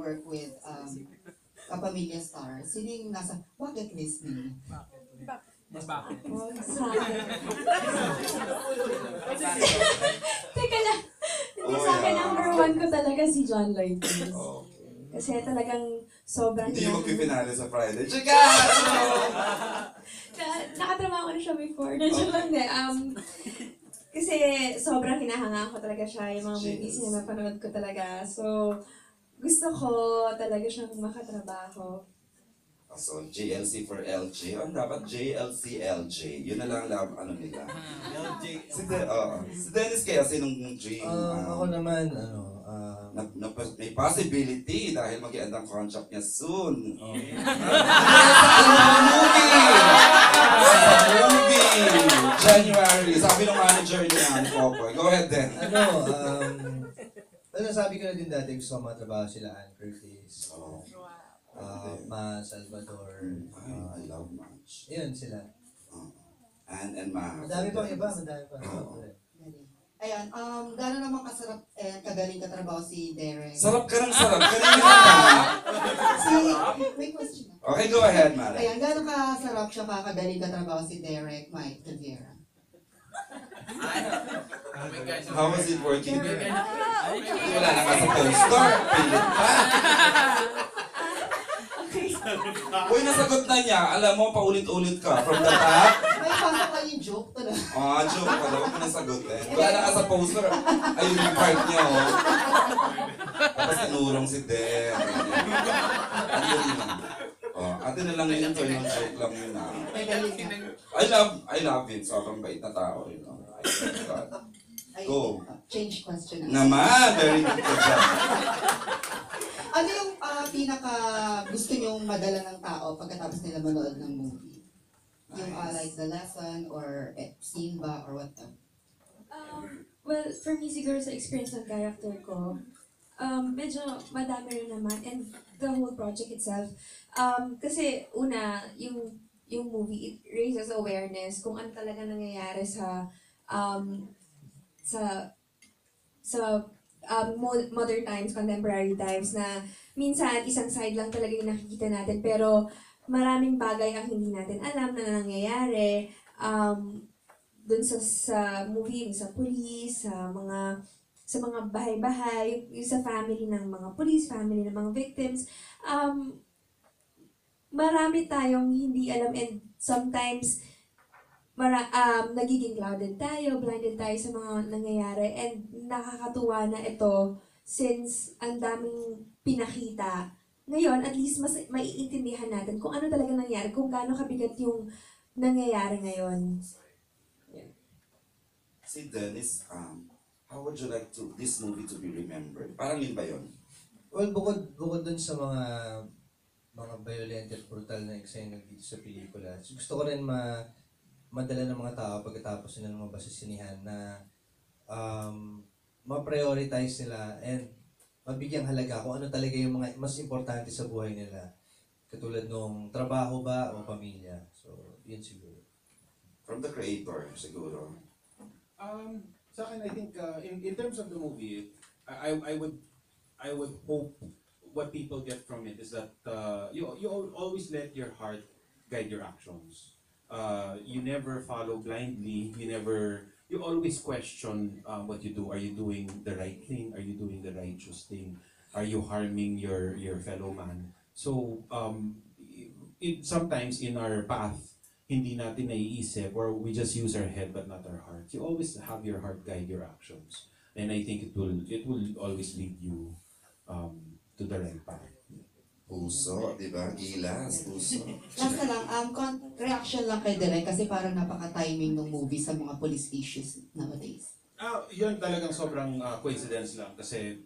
work with kapamilya star? Sino yung nasa bucket list ninyo? Bakit? Oh, sa akin. Teka lang. Hindi, sa akin, number one ko talaga si John Lloyd Cruz. Kasi talagang sobrang Hindi yung magpipinali sa Friday. Chika! Nakatrabaho ko na siya before. Nandiyan lang de. Kasi sobrang hinahangaan ko talaga siya. Yung mga movies niya napanood ko talaga. So, gusto ko talaga siyang makatrabaho. So, JLC for LJ. Ang dapat JLC LJ. Yun na lang ano nila. LJ. Si Dennis kaya sinong dream? Ako naman, May possibility dahil mag-i-end ang contract niya soon. okay. Movie! January. Sabi ng manager niya, ni Popoy. Go ahead then. Nasabi ko na din dati, gusto ko matrabaho sila Ann Curtis, Oh. Ma Salvador. I love much. Yun sila. And Ma. Madami pang iba, madami pang Oo. iba. Ayan, gano'n naman kasarap kagaling katrabaho si Derek? Sarap ka ng sarap. Kanina ka. May question ako. Okay, go ahead, Mara. Ayan, gano'n kasarap siya kagaling katrabaho si Derek Mike Caviera? How was it working? Wala na ka sa poster. Pilit pa. Uy, nasagot na niya. Alam mo, paulit-ulit ka. From the top. May pasok lang yung joke talaga. Joke ka daw. Huwag mo nasagutin. Wala na ka sa poster. Ayun yung part niya, oh. Tapos inurong si Den. Ayun lang. Atin na lang yung internal joke lang yun, ah. May galing na. I love him. Sobrang bait na tao, you know. I love God. Go. Change question na. Naman, very good ka dyan. Ano yung pinaka gusto nyong madala ng tao pagkatapos nila manood ng movie? Yung like the lesson or scene ba or what? Well, for me siguro sa experience ng character ko, medyo madami rin naman, and the whole project itself. Kasi una, yung movie, it raises awareness kung ano talaga nangyayari sa modern times, contemporary times, na minsan isang side lang talaga yung nakikita natin, pero maraming bagay ang hindi natin alam na nangyayari dun sa movie, sa police, sa mga bahay-bahay, yung sa family ng mga police, family ng mga victims. Marami tayong hindi alam, and sometimes nagiging clouded tayo, blinded tayo sa mga nangyayari, and nakakatuwa na ito since ang daming pinakita. Ngayon, at least mas maiintindihan natin kung ano talaga nangyari, kung gaano kabigat yung nangyayari ngayon. Si Dennis, how would you like this movie to be remembered? Parang yun ba yun? Well, bukod dun sa mga violent at brutal na eksena dito sa pelikula, gusto ko rin madala ng mga tao pagkatapos nila lumabas sa sinihan na ma-prioritize nila and mabigyang halaga kung ano talaga yung mga mas importante sa buhay nila. Katulad nung trabaho ba o pamilya. So, yun siguro. From the creator, siguro. Sa akin, I think in terms of the movie, I would hope what people get from it is that you always let your heart guide your actions. You never follow blindly. You always question what you do. Are you doing the right thing? Are you doing the righteous thing? Are you harming your fellow man? So sometimes in our path, hindi natin naiisip, or we just use our head but not our heart. You always have your heart guide your actions, and I think it will always lead you to the right path. Puso, di ba? Gilas, puso. Last na lang, reaction lang kay Derek kasi parang napaka-timing ng movie sa mga police issues nowadays. Yun talagang sobrang coincidence lang kasi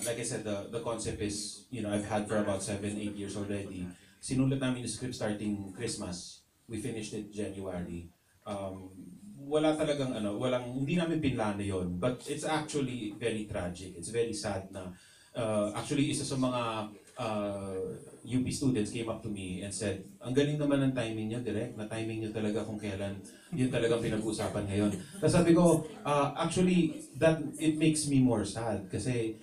like I said, the concept is, I've had for about 7-8 years already. Sinulat namin yung script starting Christmas. We finished it January. Wala talagang hindi namin pinlano yon, but it's actually very tragic. It's very sad na actually isa sa mga UP students came up to me and said, ang galing naman ng timing niyo, Direk, na timing niyo talaga kung kailan yun talagang pinag-uusapan ngayon. Tapos sabi ko, actually, that it makes me more sad kasi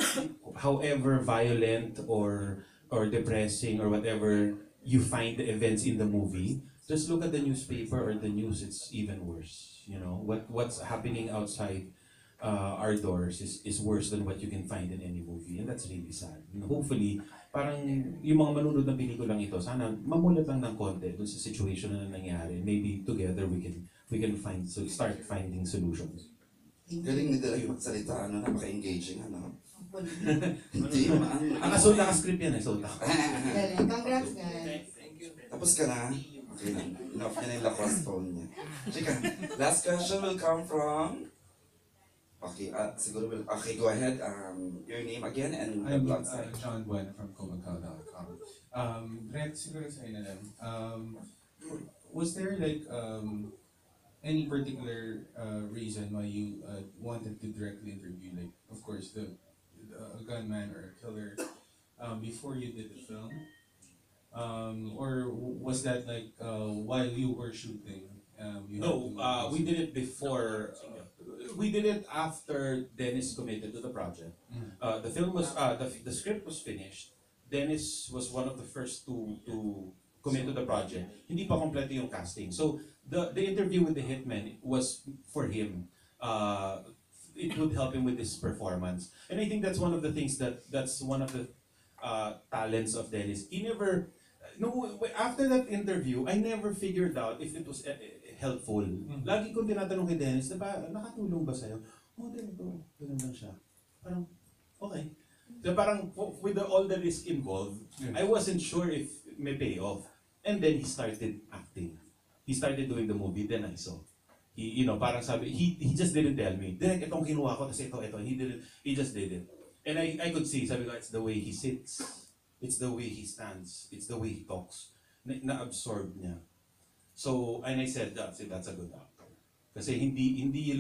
however violent or depressing or whatever you find the events in the movie, just look at the newspaper or the news. It's even worse. You know what's happening outside our doors is worse than what you can find in any movie, and that's really sad. You know, hopefully, parang yung mga manunod ng pelikulang ito, sana mamulat lang ng konti dun sa situation na nangyari. Maybe together we can start finding solutions. Galing ni Derek magsalita, ano, napaka-engaging, ano. Hindi, Ang asul naka-script yan, so Galing. Congrats, guys. Tapos ka na? Okay lang. Enough niya na yung lakas phone niya. Chika, last question will come from... Okay, siguro okay, go ahead. Your name again and the I'm blog site. John Bueno from Comacao.com. Direct siguro sa inyo lang. Was there like any particular reason why you wanted to directly interview, like, of course, a gunman or a killer before you did the film? Or was that like while you were shooting? We did it before. We did it after Dennis committed to the project. The film was the script was finished. Dennis was one of the first to commit to the project. Hindi pa kompleto yung casting. So the interview with the hitman was for him. It would help him with his performance. And I think that's one of the things that's one of the talents of Dennis. He never after that interview, I never figured out if it was helpful. Lagi kong tinatanong kay Dennis, nakatulong ba sa'yo? Ganito. Ganun lang siya. Parang, okay. So parang, with all the risk involved, I wasn't sure if may pay off. And then he started acting. He started doing the movie, then I saw. Parang sabi, he just didn't tell me. Direk, itong kinuha ko, tapos ito. He just did it. And I could see, sabi ko, it's the way he sits. It's the way he stands. It's the way he talks. Na-absorb niya. So, and I said, that's a good actor. Kasi hindi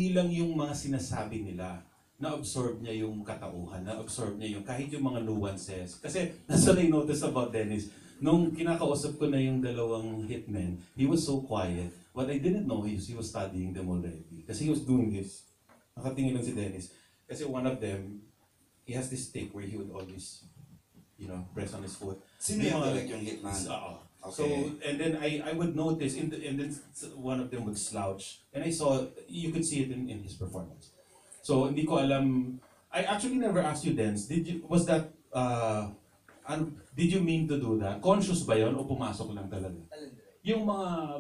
lang yung mga sinasabi nila, na-absorb niya yung katauhan, na-absorb niya yung kahit yung mga nuances. Kasi that's what I noticed about Dennis. Nung kinakausap ko na yung dalawang hitmen, he was so quiet. What I didn't know is he was studying them already. Kasi he was doing this. Nakatingin lang si Dennis. Kasi one of them, he has this stick where he would always, press on his foot. Sino yung direct yung hitman? So, and then I would notice, and then one of them would slouch. And I saw, you could see it in his performance. So, hindi ko alam, I actually never asked you, Dens, did you mean to do that? Conscious ba yun o pumasok lang talaga? Yung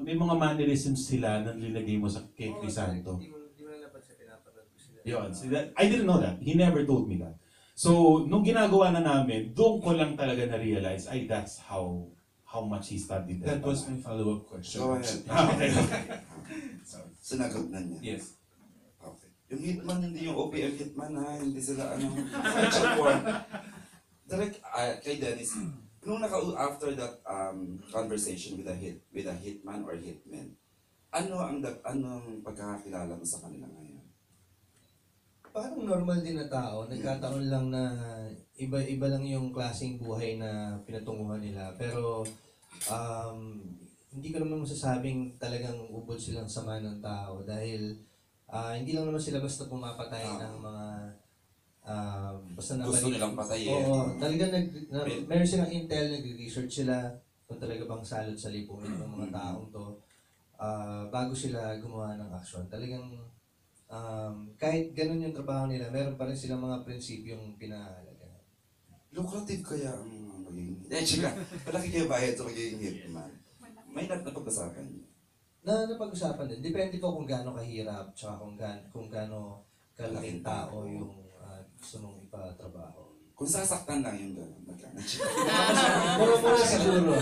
may mga mannerisms sila na nilagay mo sa kay Crisanto. Hindi mo na dapat siya pinapanood ko sila. Yun, I didn't know that. He never told me that. So, nung ginagawa na namin, doon ko lang talaga na-realize, that's how much he studied. That was my follow-up question. Go ahead. Okay. Sorry. Sinagot na niya. Yes. Okay. Yung hitman, hindi yung OPM hitman ha, hindi sila Section 4. Direct, kay Dennis, nung after that conversation with a hitman or hitman, anong pagkakakilala mo sa kanila ngayon? Parang normal din na tao. Nagkataon lang na iba lang yung klaseng buhay na pinatunguhan nila. Pero hindi ko naman masasabing talagang ubod silang sama ng tao dahil hindi lang naman sila basta pumapatay ng mga basta Gusto nilang patayin. Oo, talagang meron silang intel, nag-research sila kung talaga bang salot sa lipunan ng mga taong to bago sila gumawa ng action. Talagang kahit ganun yung trabaho nila, meron pa rin silang mga prinsipyong pinahalaga. Lucrative kaya ang magiging... Chika, malaki kayo bayad sa magiging hitman. May napag-usapan niyo? Napag-usapan din. Depende po kung gaano kahirap, tsaka kung gaano kalaking tao yung gusto mong ipatrabaho. Kung sasaktan lang yung gano'n, magkano? Mura siguro.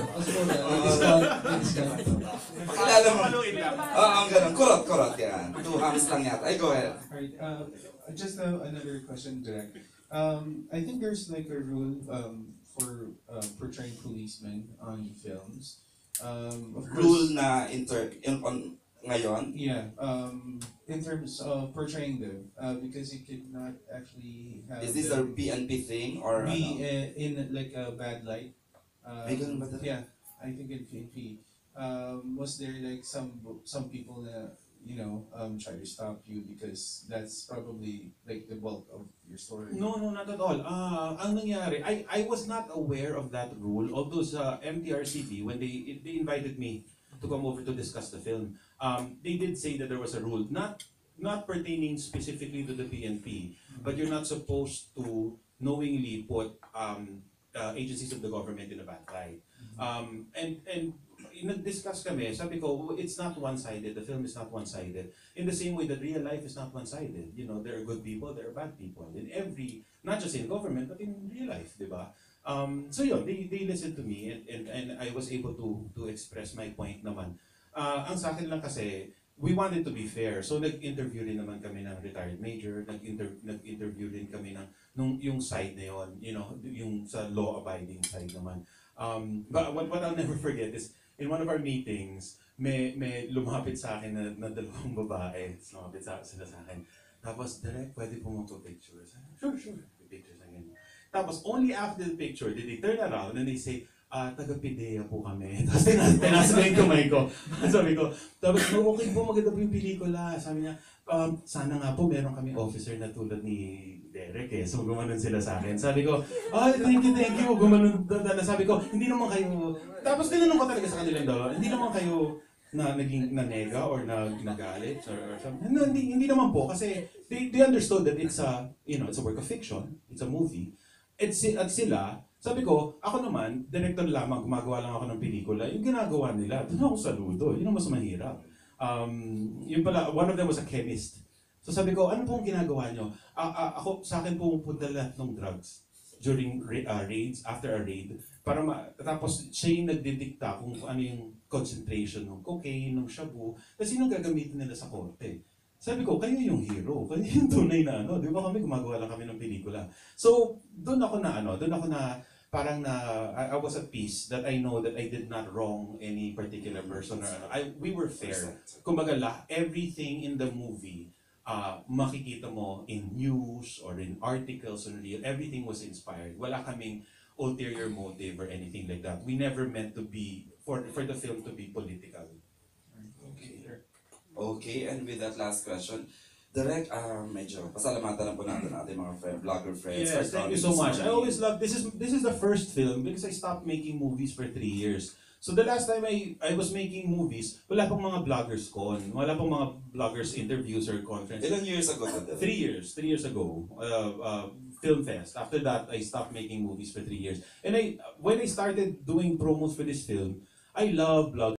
Discount. Pakilala mo. Ang gano'n. Kurot yan. 2 hams lang yata. Ay, go ahead. Alright, just another question, Direk. I think there's like a rule for portraying policemen on films. Of course, Rule na ngayon? yeah, in terms of portraying them, because you could not actually have Is this a them PNP thing or be in like a bad light. May ganun ba talaga? Yeah, I think in PNP. Was there like some people na try to stop you because that's probably like the bulk of your story? No, not at all. Ang nangyari, I was not aware of that rule. Although sa MTRCB, when they invited me to come over to discuss the film, they did say that there was a rule, not pertaining specifically to the PNP, but you're not supposed to knowingly put agencies of the government in a bad light. And nag-discuss kami, sabi ko, it's not one-sided, the film is not one-sided. In the same way that real life is not one-sided. You know, there are good people, there are bad people. In every, not just in government, but in real life, di ba? So yun, they listened to me and I was able to express my point naman. Ang sa akin lang kasi, we wanted to be fair. So nag-interview rin naman kami ng retired major, nag-interview rin kami ng yung side na yun, yung sa law-abiding side naman. But what I'll never forget is, in one of our meetings, may lumapit sa akin na dalawang babae. Lumapit sila sa akin. Tapos, direct, pwede po magpa-picture. Sure. Picture sa ganyan. Tapos, only after the picture, did they turn around and they say, taga-PIDEA po kami. Tapos, tinas ko yung kamay ko. Sabi ko, tapos, okay po, maganda po yung pelikula. Sabi niya, sana nga po, meron kami officer na tulad ni Derek eh. So, gumanon sila sa akin. Sabi ko, thank you. Gumanon. Sabi ko, hindi naman kayo... Tapos, tinanong ko talaga sa kanilang dalawa, hindi naman kayo na naging nanega or nagalit or something. No, hindi naman po. Kasi they understood that it's a work of fiction. It's a movie. At sila, sabi ko, ako naman, director lamang, gumagawa lang ako ng pelikula. Yung ginagawa nila, doon ako saludo. Yun ang mas mahirap. Yun pala, one of them was a chemist. So sabi ko, ano pong ginagawa nyo? Ako, sa akin pupunta lahat ng drugs during raids, after a raid, tapos siya yung nagdidikta kung ano yung concentration ng cocaine, ng shabu, kasi yun ang gagamitin nila sa korte. Sabi ko, kayo yung hero, kayo yung tunay na di ba kami gumagawa lang kami ng pelikula. So, doon ako na parang I was at peace that I know that I did not wrong any particular person or we were fair. Kumbaga, everything in the movie, makikita mo in news or in articles on real, everything was inspired. Wala kaming ulterior motive or anything like that. We never meant to be, for the film to be political. Okay, and with that last question, Direk, medyo pasalamatan lang po natin ating mga vlogger friends. Yes, thank you so much. I always love, this is the first film because I stopped making movies for 3 years. So the last time I was making movies, wala pang mga vloggers con, wala pang mga vloggers interviews or conferences. Ilan years ago na 3 years. 3 years ago. Film Fest. After that, I stopped making movies for 3 years. And when I started doing promos for this film, I love vlogging.